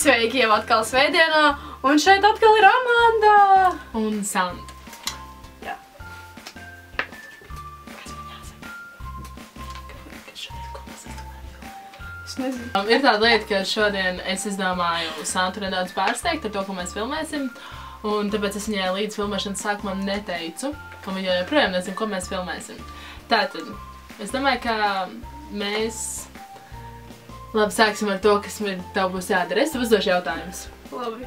Sveiki jau atkal svētdienā, un šeit atkal ir Amanda un Santa. Jā. Es nezinu. Ir tāda lieta, ka šodien es izdomāju Santu nedaudz pārsteigt ar to, ko mēs filmēsim, un tāpēc es viņai līdz filmēšanas sākumam neteicu, un viņa joprojām nezinu, ko mēs filmēsim. Tātad, es domāju, ka mēs labi sāksim ar to, kas tev būs jādara. Es tev uzdošu jautājumus. Labi.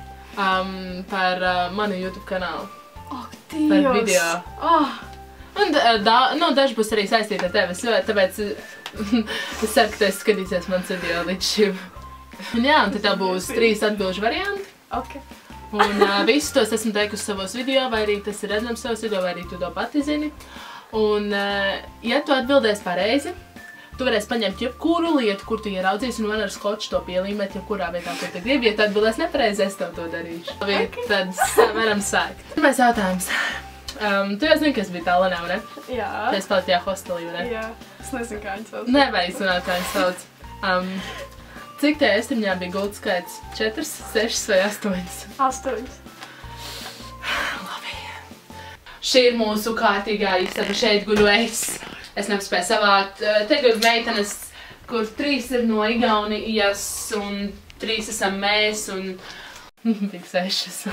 Par manu YouTube kanālu. Ak, Dievs! Par video. Un daži būs arī saistīti ar tevi, tāpēc es ceru, ka tu skatīsies mans video līdz šim. Un jā, un tad tev būs 3 atbilžu varianti. Ok. Un visus tos esmu teikusi savos video, vai arī tas ir redzams savos video, vai arī tu to pati zini. Un ja tu atbildēsi pareizi, tu varēsi paņemt jebkuru lietu, kur tu ieraudzīsi, un man ar skoču to pielīmēt, jebkurā vietā, kur tu gribi. Ja tu atbildēsi nepareizi, es tev to darīšu. Labi, tad varam sākt. Pirmais jautājums. Tu jau zini, kas bija tā Lena, vai ne? Jā. Tu esi palikt tajā hostelī, vai ne? Jā. Es nezinu, kā viņas sauc. Nevajag zināt, kā viņas sauc. Cik tajā estriņā bija gultas skaits? 4, 6 vai 8? 8. Labi. Šī ir mūsu kārtīgā istaba. Šeit guļu es. Es nepaspēju savākt. Te guļu meitenes, kur 3 ir no Igaunijas un 3 esam mēs un... Tik 6.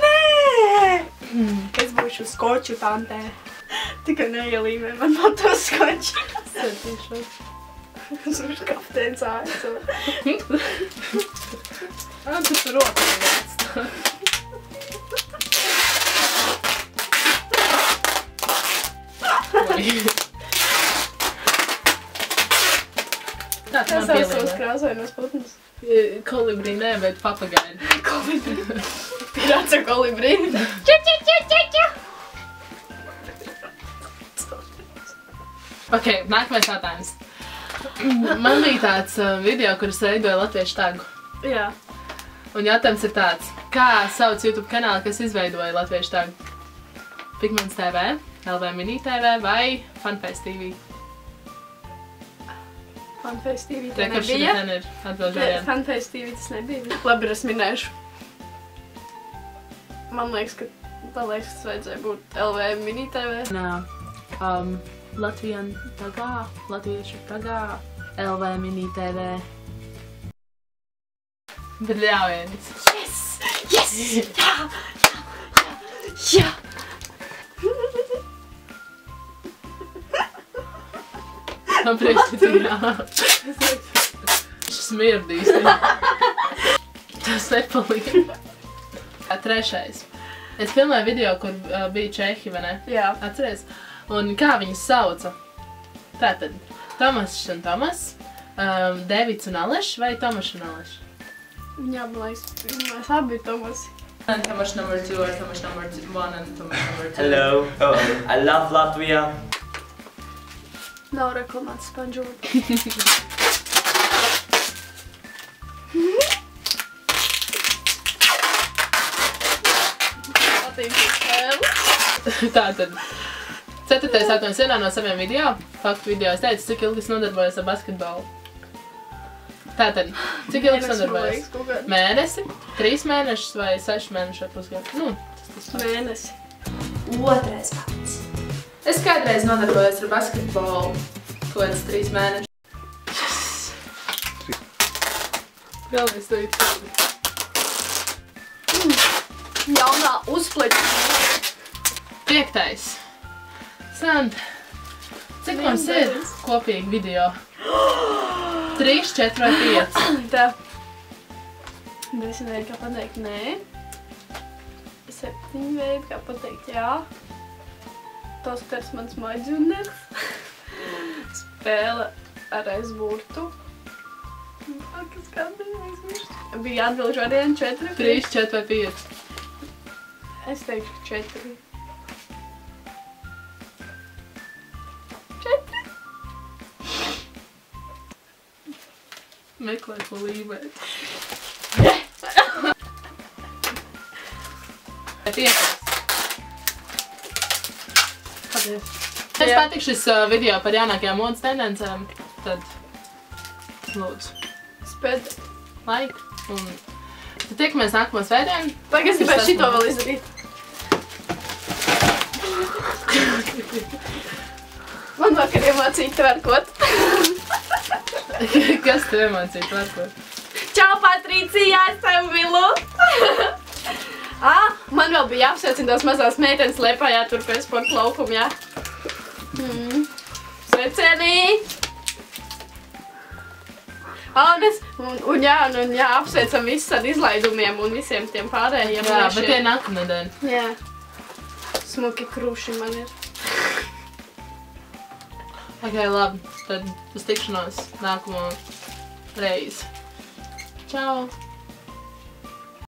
Nē! Es būšu skoču tantē. Tikai neielīmē man no to skoču. Satīšos. Es būšu kapteins ārcu. Tu tur roku nevēc. Tā tu man Es esmu pielīmē. krāsainos putnus. Kolibrī nē, bet papagaidi. Kolibrī. Pirāca kolibrī. Ok, nākamais jautājums. Man bija tāds video, kur es veidoju latviešu tagu. Jā. Un jautājums ir tāds, kā sauc YouTube kanālu, kas izveidoja latviešu tagu? Pigments TV, LV Mini TV vai Funface TV? Funface TV tā Kurš šī nebija. ten ir atbilžu varianti? Funface TV tas nebija. Labi, es minēšu. Man liekas, ka tas vajadzēja būt LV Mini TV. Nā, Latvijan tagaā, latviešu tagaā, LV Mini TV. Bet ļaujiens. Yes! Yes! Jā! Jā! Jā! Man prieks, ka tu jā. Viņš smirdīs. Tas nepalīd. Trešais. Es filmēju video, kur bija Čehi, vai ne? Jā. Atceries? Un kā viņus sauca? Tātad, Tomašs un Tomas, Devits un Aleš vai Tomašs un Aleš? Jā, man liekas, mēs abi ir Tomasi. Tomašs number 2 or Tomašs number 1 and Tomašs number 2. Hello. I love Latvia. Nav reklamēts sponžūri. Patīk spēli. Tātad, 4. jautājums vienā no saviem video, faktu video, es teicu, cik ilgi es nodarbojos ar basketbolu. Tātad, cik ilgi es nodarbojos? Mēnesi, 3 mēnešus vai 6 mēnešus vai pusgadu? Nu, tas Mēnesi. Otrais fakts. Es kādreiz nodarbojos ar basketbolu, kaut kāds 3 mēnešus. Galvenais to ir. Jaunā uzpleķina. 5. Santa, cik mums ir kopīgi video? 3, 4 vai 5? Tā. 10 veidi, kā pateikt nē. 7 veidi, kā pateikt jā. Tosters mans maģuners. Spēle ar aizburtu. Kas kādreiz aizburtu? Bija atbilžu varianti 4. 3, 4 vai 5? Es teikšu 4. 4. Meklē, ko lībēt. 5. Paldies. Ja patīk šis video par jaunākajām modas tendencēm, tad lūdzu. Spēd like. Un tad tiekamies nākamā svētdien. Tagad es gribētu šito vēl izdarīt. Man vakar iemācīja tverkot. Kas tev iemācīja tverkot? Čau, Patricija, es tev milu! Man vēl bija jāapsveicina tās mazās meitenes Liepājā tur pēc sporta laukuma, jā. Sveicienī! Un jā, apsveicam visus ar izlaidumiem un visiem tiem pārējiem. Jā, bet tie nākamnedēļ. Jā. Smuki krūši man ir. Ok, labi. Tad uz tikšanos nākamo reizi. Čau!